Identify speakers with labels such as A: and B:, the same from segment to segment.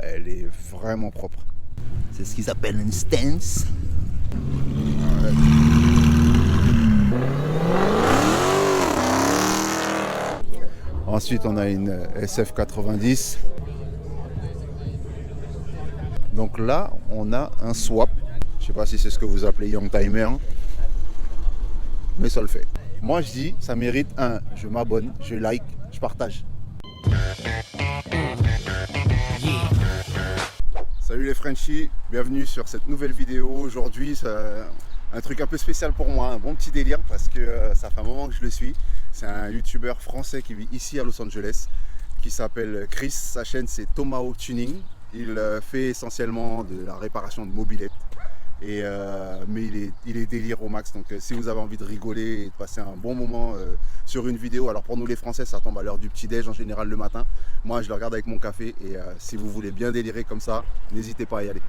A: elle est vraiment propre. C'est ce qu'ils appellent une stance. Ensuite, on a une SF90. Donc là, on a un swap. Je sais pas si c'est ce que vous appelez Youngtimer, mais ça le fait. Moi, je dis, ça mérite un. Je m'abonne, je like, je partage. Salut les Frenchies, bienvenue sur cette nouvelle vidéo. Aujourd'hui, c'est un truc un peu spécial pour moi, un bon petit délire parce que ça fait un moment que je le suis. C'est un YouTuber français qui vit ici à Los Angeles, qui s'appelle Chris. Sa chaîne c'est Tomahawk Tuning. Il fait essentiellement de la réparation de mobylettes. Mais il est délire au max, donc si vous avez envie de rigoler et de passer un bon moment sur une vidéo, alors pour nous les Français ça tombe à l'heure du petit déj en général le matin, moi je le regarde avec mon café et si vous voulez bien délirer comme ça, n'hésitez pas à y aller.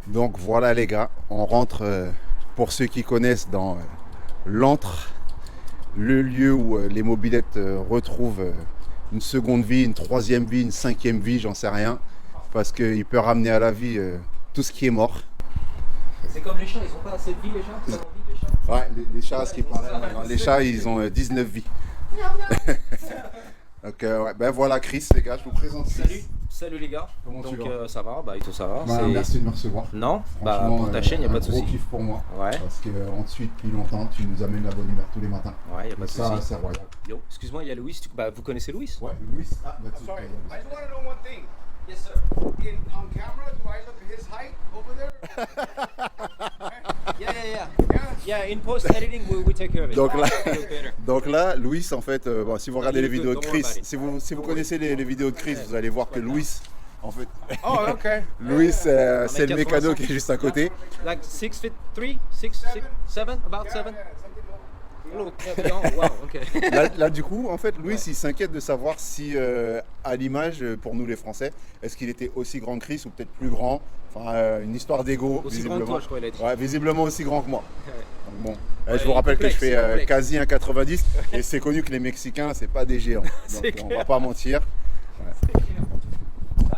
A: Donc voilà les gars, on rentre pour ceux qui connaissent dans l'antre, le lieu où les mobylettes retrouvent une seconde vie, une troisième vie, une cinquième vie, j'en sais rien, parce qu'il peut ramener à la vie tout ce qui est mort.
B: C'est comme les chats, ils ont pas assez de vie les chats, ils ont envie, les chats.
A: Ouais, les chats, ce qui paraît, les chats ils ont 19 vies. Donc ouais, ben voilà Chris les gars, je vous présente Chris.
B: Salut les gars.
A: Comment tu vas?
B: Ça va, bah et tout ça va.
A: Bah, merci de me recevoir.
B: Non, bah pour ta chaîne, il n'y a pas de souci.
A: C'est un gros kiff pour moi,
B: Ouais.
A: parce qu'on te suit depuis longtemps, tu nous amènes la bonne humeur tous les matins.
B: Ouais, il n'y a pas de
A: Ça,
B: souci.
A: c'est royal.
B: Yo, excuse-moi, il y a Louis. Bah vous connaissez Louis?
A: Ouais, Louis. Ah, bah tu
C: Sorry, I just want to know one thing.
B: Yes sir.
C: On camera, do I look his height over there?
B: Yeah, in post editing we take care of it.
A: Donc là,
B: You look better.
A: donc là, Louis, en fait, bon, si vous regardez les
B: Don't
A: vidéos de
B: worry
A: Chris,
B: about it.
A: si vous connaissez les vidéos de Chris, vous allez voir que Louis, en fait,
C: Oh, okay.
A: Louis, c'est le
B: 1m85.
A: mécano qui est juste à côté.
B: Like 6'3", 7, about 7. Oh, wow, okay.
A: Là, du coup, en fait, Louis, il s'inquiète de savoir si, à l'image, pour nous les Français, est-ce qu'il était aussi grand que Chris ou peut-être plus grand. Enfin, une histoire d'ego,
B: Aussi grand
A: visiblement.
B: que toi, je crois, il a dit.
A: Ouais, visiblement aussi grand que moi. Donc, bon,
B: Ouais,
A: je vous rappelle que je
B: complexe,
A: fais
B: complexe.
A: quasi 1,90 et c'est connu que les Mexicains, c'est pas des géants.
B: C'est
A: Donc, on
B: clair.
A: va pas mentir.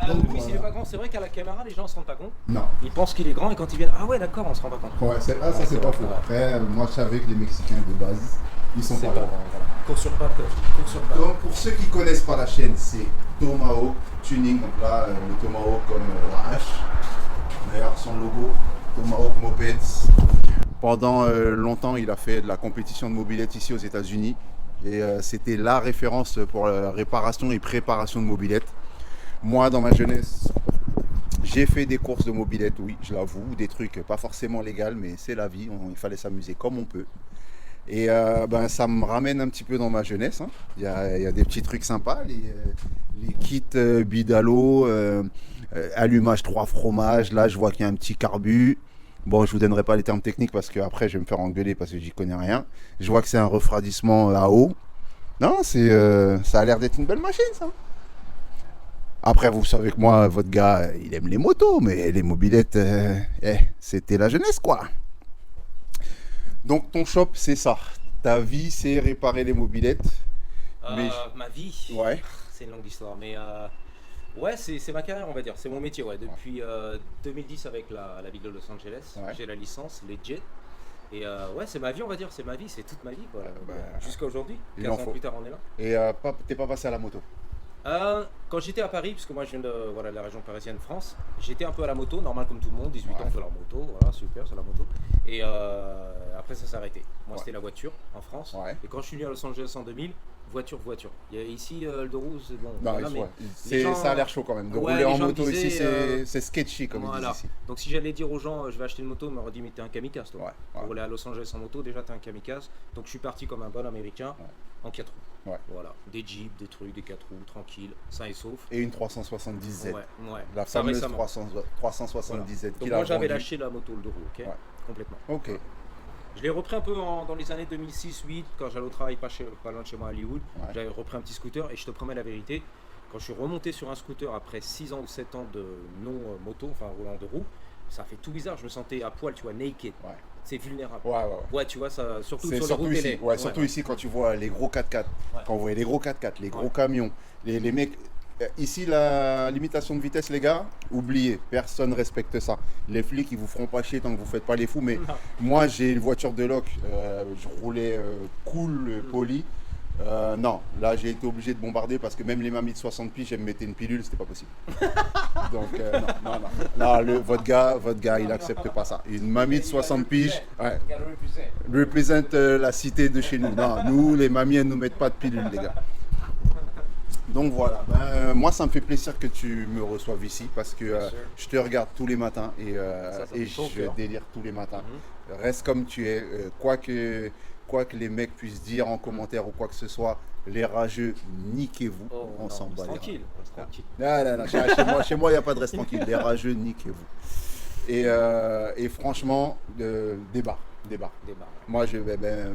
B: Louis, il est pas grand, c'est vrai qu'à la caméra, les gens se rendent pas compte.
A: Non.
B: Ils pensent qu'il est grand et quand ils viennent, ah ouais, d'accord, on se rend pas compte.
A: Ouais, ça c'est pas faux. Après, moi je savais que les Mexicains de base, ils sont
B: C'est
A: pas
B: pas
A: grands.
B: grand, voilà. Cours sur pattes, cours sur pattes.
A: Donc pour ceux qui connaissent pas la chaîne, c'est Tomahawk Tuning. Donc là, le Tomahawk comme la hache. D'ailleurs, son logo, Tomahawk Mopeds. Pendant longtemps, il a fait de la compétition de mobylettes ici aux États-Unis. Et c'était la référence pour la réparation et préparation de mobylettes. Moi, dans ma jeunesse, j'ai fait des courses de mobylettes, oui, je l'avoue, des trucs pas forcément légaux, mais c'est la vie, il fallait s'amuser comme on peut. Et ça me ramène un petit peu dans ma jeunesse, hein. Il y a des petits trucs sympas, les kits Bidalo, allumage 3 fromages, là je vois qu'il y a un petit carbu. Bon, je vous donnerai pas les termes techniques parce qu'après je vais me faire engueuler parce que j'y connais rien. Je vois que c'est un refroidissement à eau. Non, ça a l'air d'être une belle machine ça. Après, vous savez que moi, votre gars, il aime les motos, mais les mobylettes, c'était la jeunesse, quoi. Donc, ton shop, c'est ça. Ta vie, c'est réparer les mobylettes. Mais-
B: Ma vie,
A: Ouais.
B: c'est une longue histoire, mais ouais, c'est ma carrière, on va dire, c'est mon métier, ouais. Depuis 2010 avec la ville de Los Angeles,
A: Ouais.
B: j'ai la licence, legit. Et ouais, c'est ma vie, on va dire, c'est ma vie, c'est toute ma vie, quoi.
A: Bah,
B: Jusqu'à aujourd'hui,
A: il
B: 15
A: en
B: ans
A: faut.
B: plus tard, on est là.
A: Et t'es pas passé à la moto.
B: Quand j'étais à Paris, puisque moi je viens de la région parisienne, France, j'étais un peu à la moto, normal comme tout le monde, 18 ans,
A: Ouais.
B: on fait la moto, voilà, super, c'est la moto. Et après ça s'est arrêté. Moi
A: Ouais.
B: c'était la voiture en France.
A: Ouais.
B: Et quand je suis venu à Los Angeles en 2000, voiture. Il y a ici le de rouge, c'est bon.
A: Non,
B: voilà, mais
A: ouais.
B: les gens-
A: Ça a l'air chaud quand même. De
B: Ouais,
A: rouler en
B: les gens
A: moto
B: disaient,
A: ici, c'est sketchy, comme
B: voilà.
A: ils disent ici.
B: Donc si j'allais dire aux gens, je vais acheter une moto, ils m'auraient dit, mais t'es un kamikaze toi.
A: Ouais,
B: Pour
A: ouais.
B: rouler à Los Angeles en moto, déjà t'es un kamikaze. Donc je suis parti comme un bon américain
A: Ouais.
B: en 4 roues.
A: Ouais.
B: Voilà, des jeeps, des trucs, des 4 roues, tranquille, sain et sauf.
A: Et une 370Z.
B: Ouais.
A: La
B: Ça
A: fameuse
B: récemment.
A: 370Z
B: Donc
A: qu'il
B: moi
A: a
B: j'avais
A: vendue.
B: lâché la moto le 2 roues, ok,
A: Ouais.
B: complètement.
A: Ok.
B: Je l'ai repris un peu dans les années 2006-2008 quand j'allais au travail pas loin de chez moi à Hollywood.
A: Ouais.
B: J'avais repris un petit scooter et je te promets la vérité, quand je suis remonté sur un scooter après 6 ans ou 7 ans de non-moto, enfin roulant de roues, ça fait tout bizarre, je me sentais à poil, tu vois, naked.
A: Ouais.
B: C'est vulnérable.
A: Ouais.
B: Ouais, tu vois, ça, surtout
A: C'est
B: sur les
A: surtout
B: routes
A: ici,
B: télé.
A: surtout ici quand tu vois les gros 4x4,
B: Ouais.
A: quand vous voyez les gros 4x4, les gros
B: Ouais.
A: camions, les mecs, Ici, la limitation de vitesse, les gars, oubliez, personne respecte ça. Les flics, ils vous feront pas chier tant que vous faites pas les fous. Mais moi, j'ai une voiture de loc, je roulais cool, poli. Non, là, j'ai été obligé de bombarder parce que même les mamies de 60 piges, elles me mettaient une pilule, c'était pas possible. Donc, non. Là, votre gars, il accepte pas ça. Une mamie de 60 piges, ouais, représente la cité de chez nous. Non, nous, les mamies, elles nous mettent pas de pilule, les gars. Donc voilà, moi ça me fait plaisir que tu me reçoives ici parce que je te regarde tous les matins et je délire tous les matins. Reste comme tu es, quoi que les mecs puissent dire en commentaire ou quoi que ce soit, les rageux, niquez-vous, on s'en bat.
B: Tranquille, tranquille.
A: Non, chez moi il n'y a pas de reste tranquille, les rageux, niquez-vous. Et franchement, débat. Moi,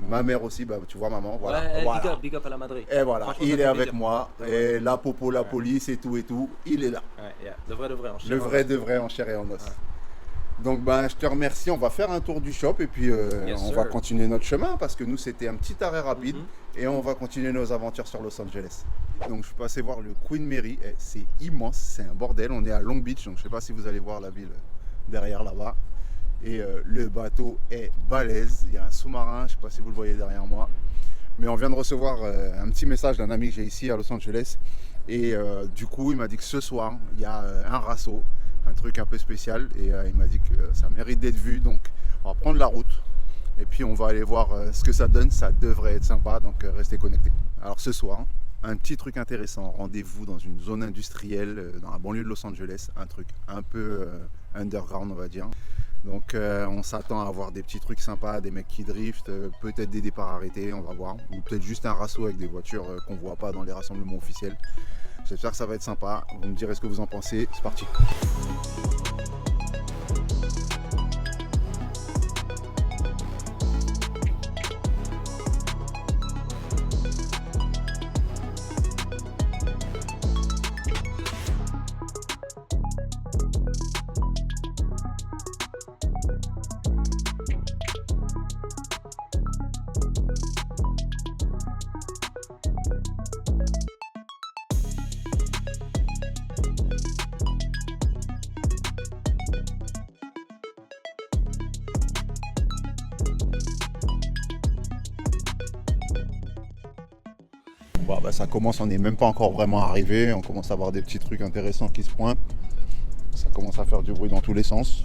A: ma mère aussi, tu vois maman, voilà.
B: Ouais,
A: voilà.
B: Big up à la Madrid.
A: Et voilà, il est avec moi, et la popo, la police et tout, il est là.
B: Ouais, le vrai de vrai en chair.
A: Le vrai de vrai en chair et en os. Ouais. Donc je te remercie, on va faire un tour du shop et puis on va continuer notre chemin parce que nous c'était un petit arrêt rapide et on va continuer nos aventures sur Los Angeles. Donc je suis passé voir le Queen Mary, c'est immense, c'est un bordel, on est à Long Beach, donc je sais pas si vous allez voir la ville derrière là-bas. Et le bateau est balèze, il y a un sous-marin, je ne sais pas si vous le voyez derrière moi. Mais on vient de recevoir un petit message d'un ami que j'ai ici à Los Angeles. Et du coup, il m'a dit que ce soir, il y a un rasso, un truc un peu spécial. Et il m'a dit que ça mérite d'être vu. Donc on va prendre la route. Et puis on va aller voir ce que ça donne. Ça devrait être sympa, donc restez connectés. Alors ce soir, un petit truc intéressant. Rendez-vous dans une zone industrielle, dans la banlieue de Los Angeles. Un truc un peu underground, on va dire. Donc on s'attend à avoir des petits trucs sympas, des mecs qui driftent, peut-être des départs arrêtés, on va voir. Ou peut-être juste un rasso avec des voitures qu'on ne voit pas dans les rassemblements officiels. J'espère que ça va être sympa. Vous me direz ce que vous en pensez. C'est parti. Bon, ça commence, on n'est même pas encore vraiment arrivé, on commence à avoir des petits trucs intéressants qui se pointent. Ça commence à faire du bruit dans tous les sens.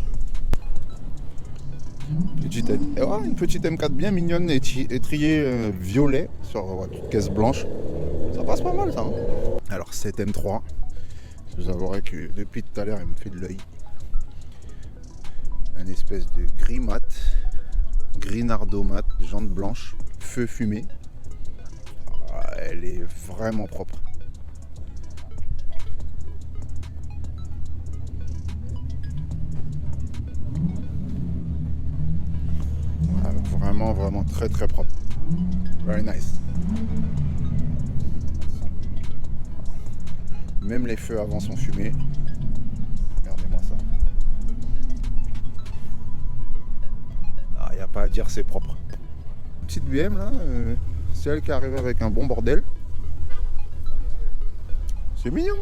A: Une petite M4 bien mignonne, étriée violet sur une caisse blanche. Ça passe pas mal ça. Hein. Alors cette M3, je vous avouerai que depuis tout à l'heure elle me fait de l'œil. Un espèce de gris mat, gris nardo mat, jantes blanches, feu fumé. Elle est vraiment propre. Vraiment très propre. Very nice. Même les feux avant sont fumés. Regardez-moi ça. Il n'y a pas à dire, c'est propre. Petite BM là, c'est elle qui arrive avec un bon bordel. C'est mignon.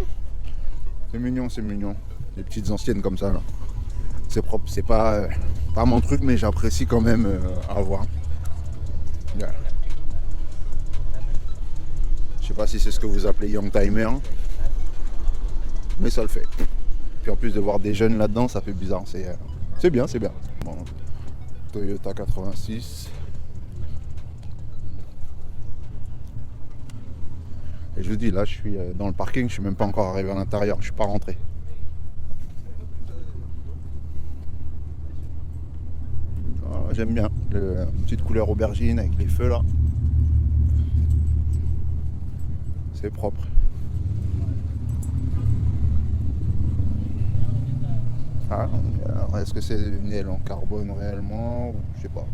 A: C'est mignon. Les petites anciennes comme ça là. C'est propre, c'est pas mon truc, mais j'apprécie quand même à voir. Yeah. Je sais pas si c'est ce que vous appelez Young Timer, mais ça le fait. Puis en plus de voir des jeunes là-dedans, ça fait bizarre. C'est bien. Bon, Toyota 86. Et je vous dis, là, je suis dans le parking, je suis même pas encore arrivé à l'intérieur, je suis pas rentré. J'aime bien la petite couleur aubergine avec les feux là. C'est propre. Alors, est-ce que c'est une aile en carbone réellement? Je sais pas.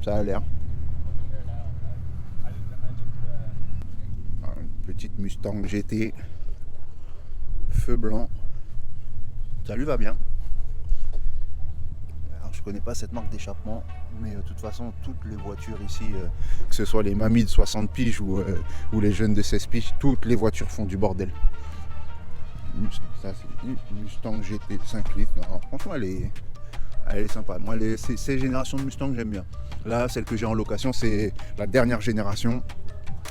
A: Ça a l'air. Une petite Mustang GT. Feu blanc. Ça lui va bien. Je connais pas cette marque d'échappement, mais de toute façon toutes les voitures ici, que ce soit les mamies de 60 piges ou les jeunes de 16 piges, toutes les voitures font du bordel. Ça, c'est une Mustang GT 5 litres. Non, franchement, elle est sympa. Moi, ces générations de Mustang, j'aime bien. Là, celle que j'ai en location, c'est la dernière génération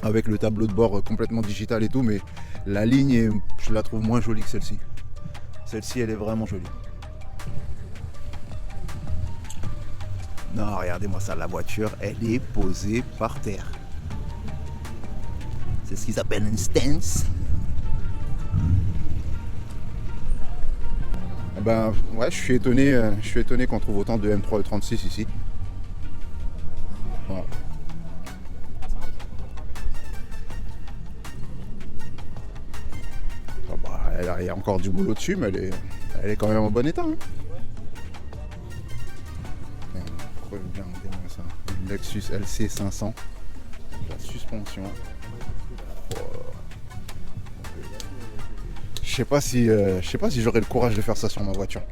A: avec le tableau de bord complètement digital et tout. Mais la ligne, je la trouve moins jolie que celle-ci. Celle-ci, elle est vraiment jolie. Non, regardez-moi ça, la voiture, elle est posée par terre. C'est ce qu'ils appellent une stance. Ben ouais, je suis étonné qu'on trouve autant de M3 E36 ici. Voilà. Ah bah, il y a encore du boulot dessus, mais elle est quand même en bon état. Hein. Regardez-moi ça. Une Lexus LC 500. La suspension. Je sais pas si j'aurais le courage de faire ça sur ma voiture.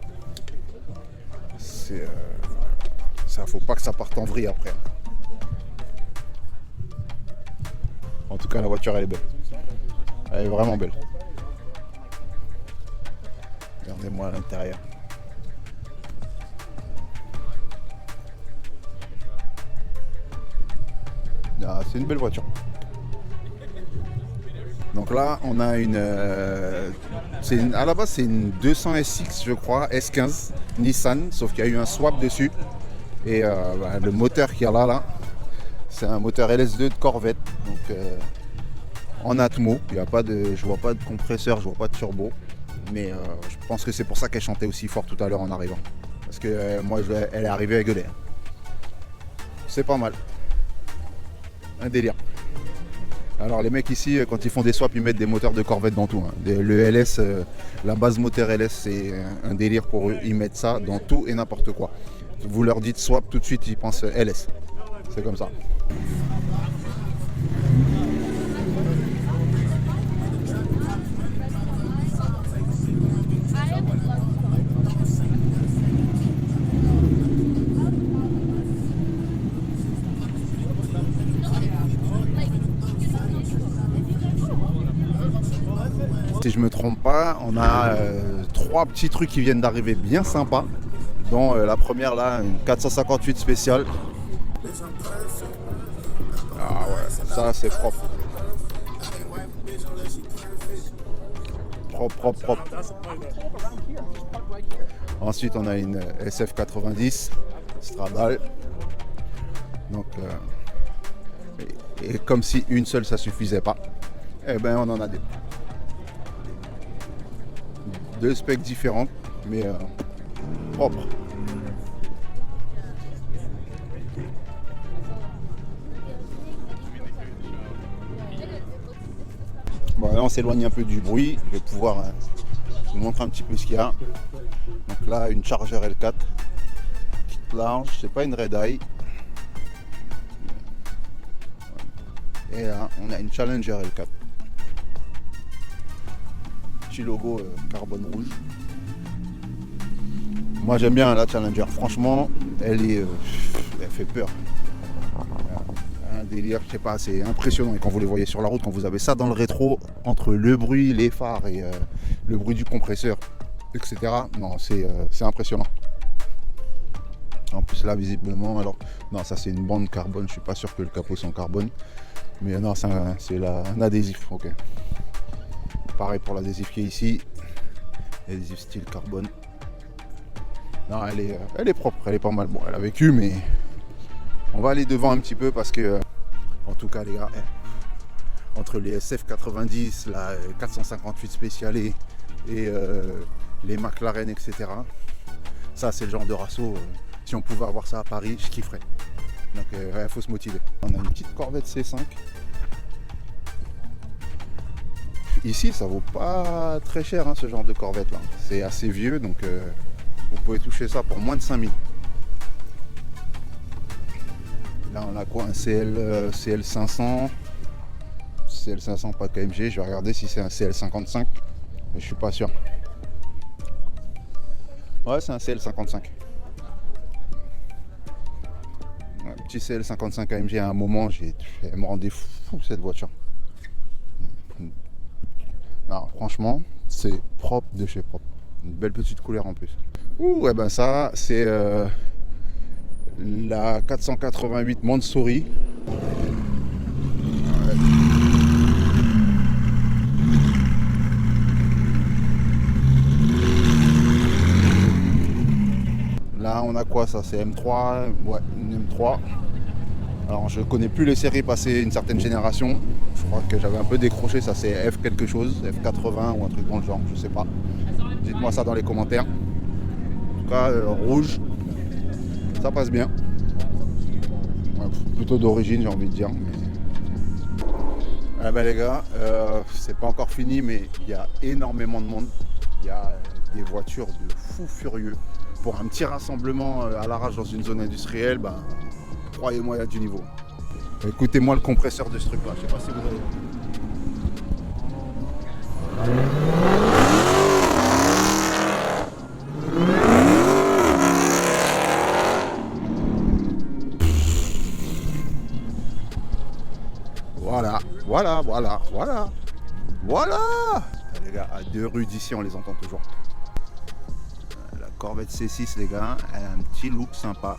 A: Ça, faut pas que ça parte en vrille après. En tout cas, la voiture, elle est belle. Elle est vraiment belle. Regardez-moi à l'intérieur. Ah, c'est une belle voiture. Donc là, on a à la base, c'est une 200 SX, je crois, S15 Nissan, sauf qu'il y a eu un swap dessus. Et le moteur qu'il y a là, c'est un moteur LS2 de Corvette. Donc en Atmo, je vois pas de compresseur, je vois pas de turbo. Mais je pense que c'est pour ça qu'elle chantait aussi fort tout à l'heure en arrivant. Parce que moi, elle est arrivée à gueuler. C'est pas mal. Un délire. Alors les mecs ici, quand ils font des swaps, ils mettent des moteurs de Corvette dans tout. Hein. Le LS, la base moteur LS, c'est un délire pour eux. Ils mettent ça dans tout et n'importe quoi. Vous leur dites swap, tout de suite, ils pensent LS. C'est comme ça. Si je me trompe pas, on a 3 petits trucs qui viennent d'arriver bien sympas. Dont la première là, une 458 spéciale. Ah ouais, ça c'est propre. Propre. Ensuite on a une SF90 Stradale. Donc et comme si une seule ça suffisait pas, eh ben on en a deux specs différentes, mais propres. Bon, là on s'éloigne un peu du bruit, je vais pouvoir vous montrer un petit peu ce qu'il y a. Donc là, une Charger L4, petite large, c'est pas une Red Eye. Et là, on a une Challenger L4. Petit logo carbone rouge. Moi j'aime bien la Challenger, franchement, elle fait peur. Un délire, je sais pas, c'est impressionnant. Et quand vous les voyez sur la route, quand vous avez ça dans le rétro, entre le bruit, les phares et le bruit du compresseur, etc. Non, c'est impressionnant. En plus là, visiblement, alors, non, ça c'est une bande carbone, je suis pas sûr que le capot soit en carbone. Mais non, c'est un adhésif, ok. Pareil pour l'adhésif qui est ici. Adhésif style carbone. Non, elle est propre, elle est pas mal. Bon, elle a vécu, mais on va aller devant un petit peu parce que, en tout cas, les gars, entre les SF90, la 458 spéciale et les McLaren, etc. Ça, c'est le genre de raceau. Si on pouvait avoir ça à Paris, je kifferais. Donc, il faut se motiver. On a une petite Corvette C5. Ici, ça vaut pas très cher, hein, ce genre de Corvette là. C'est assez vieux, donc vous pouvez toucher ça pour moins de 5000. Là, on a quoi? Un CL500. CL500, pas KMG. Je vais regarder si c'est un CL55. Mais je suis pas sûr. Ouais, c'est un CL55. Un petit CL55 KMG à un moment, elle me rendait fou cette voiture. Non, franchement, c'est propre de chez propre. Une belle petite couleur en plus. Ouh, et ben ça, c'est la 488 Mansouri. Là, on a quoi ça? C'est M3, ouais, une M3. Alors, je connais plus les séries passées une certaine génération. Je crois que j'avais un peu décroché, ça c'est F quelque chose, F80 ou un truc dans le genre, je sais pas. Dites-moi ça dans les commentaires. En tout cas, rouge, ça passe bien. Ouais, plutôt d'origine, j'ai envie de dire. Mais... Ah ben les gars, c'est pas encore fini, mais il y a énormément de monde. Il y a des voitures de fous furieux. Pour un petit rassemblement à l'arrache dans une zone industrielle, ben, croyez-moi, il y a du niveau. Écoutez-moi le compresseur de ce truc là, je sais pas si vous avez. Voilà. Les gars, à 2 rues d'ici, on les entend toujours. La Corvette C6, les gars, elle a un petit look sympa.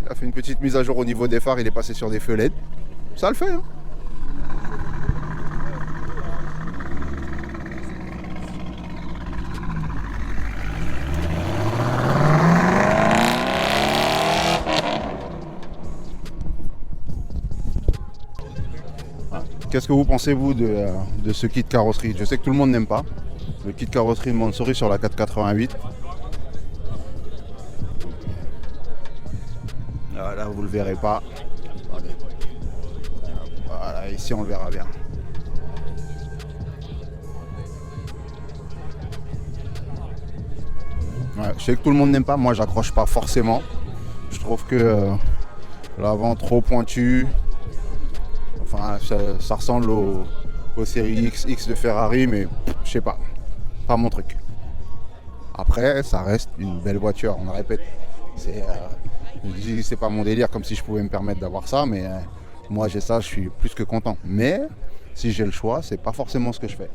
A: Il a fait une petite mise à jour au niveau des phares, il est passé sur des feux LED. Ça le fait, hein. Qu'est-ce que vous pensez, vous, de ce kit carrosserie? Je sais que tout le monde n'aime pas. Le kit carrosserie de Mansouri sur la 488. Là, vous le verrez pas. Voilà, ici, on le verra bien. Ouais, je sais que tout le monde n'aime pas. Moi, j'accroche pas forcément. Je trouve que l'avant trop pointu. Enfin, ça ressemble aux séries X de Ferrari, mais je sais pas. Pas mon truc. Après, ça reste une belle voiture, on le répète. C'est pas mon délire, comme si je pouvais me permettre d'avoir ça, mais moi j'ai ça, je suis plus que content. Mais si j'ai le choix, c'est pas forcément ce que je fais.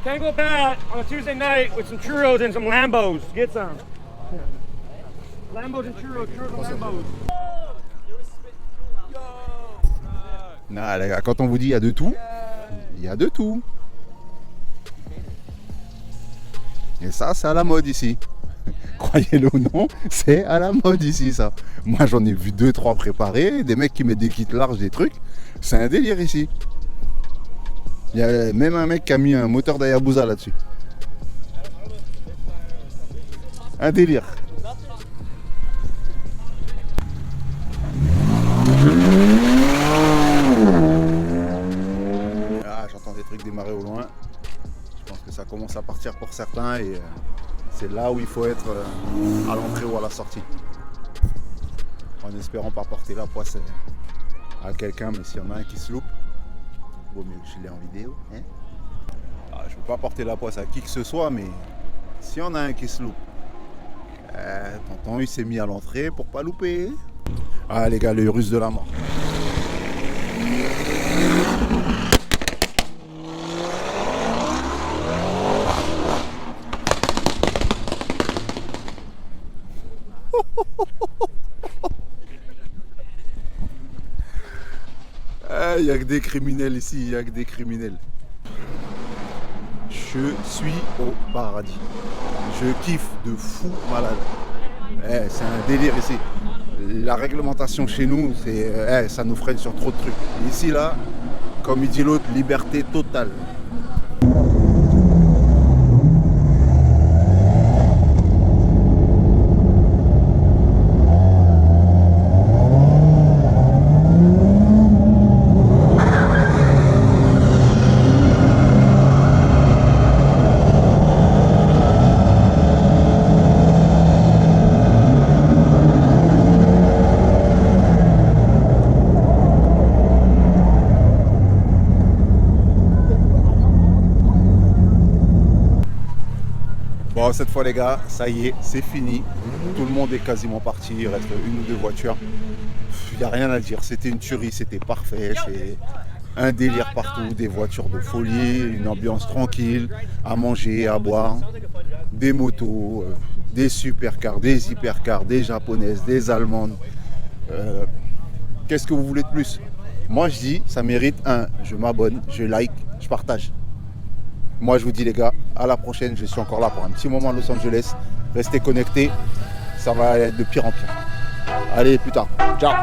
D: Tango bat on a Tuesday night with some churros and some Lambos. Get some. Lambos and churros and Lambos.
A: Non, les gars, quand on vous dit il y a de tout, il y a de tout. Et ça, c'est à la mode ici. Croyez-le ou non, c'est à la mode ici, ça. Moi, j'en ai vu 2-3 préparés, des mecs qui mettent des kits larges, des trucs. C'est un délire ici. Il y a même un mec qui a mis un moteur d'Hayabusa là-dessus. Un délire. Ah, j'entends des trucs démarrer au loin. Je pense que ça commence à partir pour certains et c'est là où il faut être à l'entrée ou à la sortie. En espérant pas porter la poisse à quelqu'un, mais s'il y en a un qui se loupe, vaut mieux que je l'ai en vidéo. Hein, je ne veux pas porter la poisse à qui que ce soit, mais s'il y en a un qui se loupe, tonton il s'est mis à l'entrée pour pas louper. Ah les gars, le russe de la mort. Il n'y a que des criminels ici, il n'y a que des criminels. Je suis au paradis. Je kiffe de fou malade. C'est un délire ici. La réglementation chez nous, ça nous freine sur trop de trucs. Ici, là, comme il dit l'autre, liberté totale. Bon, cette fois les gars, ça y est, c'est fini. Tout le monde est quasiment parti, il reste une ou deux voitures. Il n'y a rien à dire, c'était une tuerie, c'était parfait. C'est un délire partout, des voitures de folie, une ambiance tranquille, à manger, à boire, des motos, des supercars, des hypercars, des japonaises, des allemandes. Qu'est-ce que vous voulez de plus? Moi je dis, ça mérite je m'abonne, je like, je partage. Moi je vous dis les gars, à la prochaine, je suis encore là pour un petit moment à Los Angeles. Restez connectés, ça va être de pire en pire. Allez, plus tard. Ciao.